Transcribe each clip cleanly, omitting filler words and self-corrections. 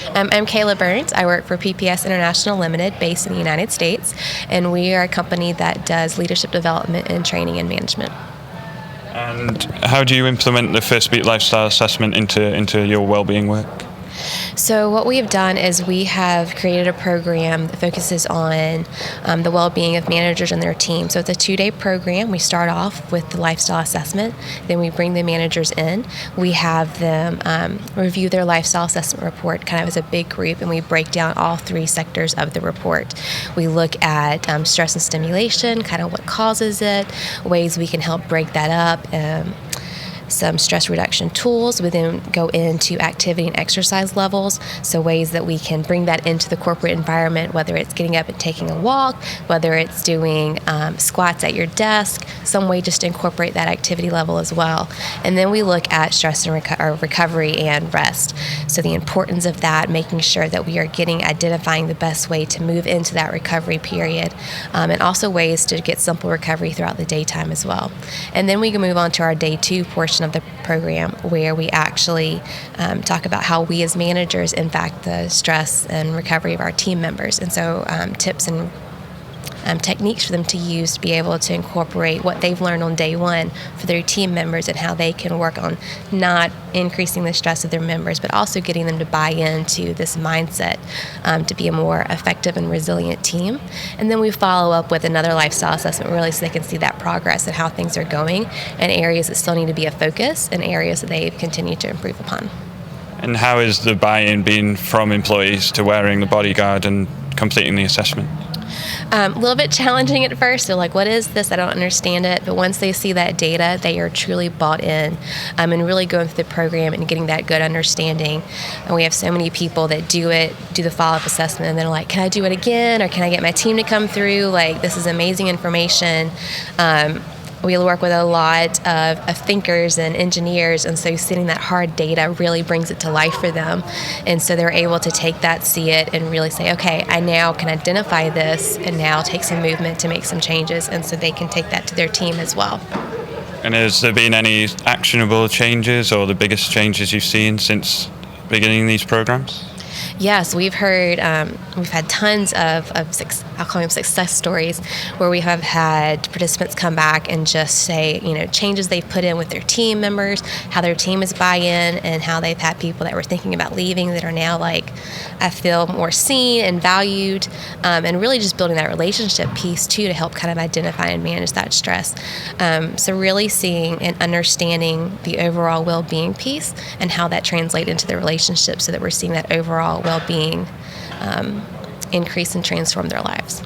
I'm Kayla Burns. I work for PPS International Limited based in the United States, and we are a company that does leadership development and training and management. And how do you implement the Firstbeat Lifestyle Assessment into your well-being work? So what we have done is we have created a program that focuses on the well-being of managers and their team. So it's a 2-day program. We start off with the lifestyle assessment. Then we bring the managers in. We have them review their lifestyle assessment report kind of as a big group, and we break down all 3 sectors of the report. We look at stress and stimulation, kind of what causes it, ways we can help break that up, some stress reduction tools. We then go into activity and exercise levels, so ways that we can bring that into the corporate environment, whether it's getting up and taking a walk, whether it's doing squats at your desk, some way just to incorporate that activity level as well. And then we look at stress and recovery and rest. So the importance of that, making sure that we are identifying the best way to move into that recovery period, and also ways to get simple recovery throughout the daytime as well. And then we can move on to our day 2 portion of the program, where we actually talk about how we as managers impact the stress and recovery of our team members, and so tips and techniques for them to use to be able to incorporate what they've learned on day 1 for their team members, and how they can work on not increasing the stress of their members, but also getting them to buy into this mindset to be a more effective and resilient team. And then we follow up with another lifestyle assessment, really, so they can see that progress and how things are going, and areas that still need to be a focus, and areas that they've continued to improve upon. And how is the buy-in been from employees to wearing the bodyguard and completing the assessment? A little bit challenging at first. They're like, what is this? I don't understand it. But once they see that data, they are truly bought in, and really going through the program and getting that good understanding. And we have so many people that do the follow-up assessment, and they're like, can I do it again? Or can I get my team to come through? Like, this is amazing information. We work with a lot of thinkers and engineers, and so seeing that hard data really brings it to life for them. And so they're able to take that, see it, and really say, okay, I now can identify this, and now take some movement to make some changes, and so they can take that to their team as well. And has there been any actionable changes, or the biggest changes you've seen since beginning these programs? Yes, we've had tons of I'll call them success stories, where we have had participants come back and just say, changes they've put in with their team members, how their team is buy-in, and how they've had people that were thinking about leaving that are now like, I feel more seen and valued, and really just building that relationship piece too, to help kind of identify and manage that stress. So really seeing and understanding the overall well-being piece and how that translates into the relationship, so that we're seeing that overall well-being increase and transform their lives.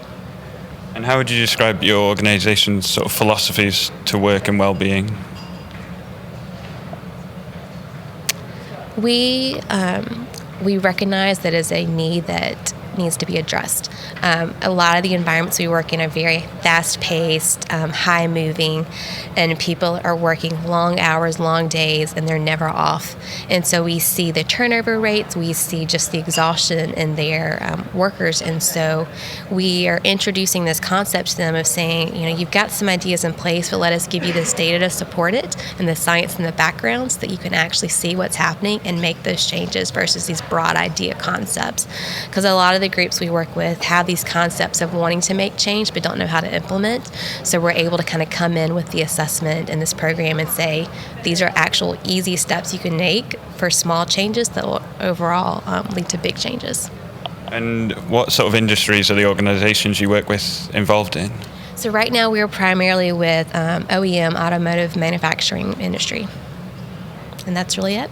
And how would you describe your organization's sort of philosophies to work and well-being? We recognize that is a need that needs to be addressed. A lot of the environments we work in are very fast-paced, high-moving, and people are working long hours, long days, and they're never off. And so we see the turnover rates, we see just the exhaustion in their workers, and so we are introducing this concept to them of saying, you've got some ideas in place, but let us give you this data to support it, and the science and the background, so that you can actually see what's happening and make those changes versus these broad idea concepts. Because a lot of the groups we work with have these concepts of wanting to make change but don't know how to implement. So we're able to kind of come in with the assessment in this program and say, these are actual easy steps you can make for small changes that will overall lead to big changes. And what sort of industries are the organizations you work with involved in? So right now we're primarily with OEM, automotive manufacturing industry. And that's really it.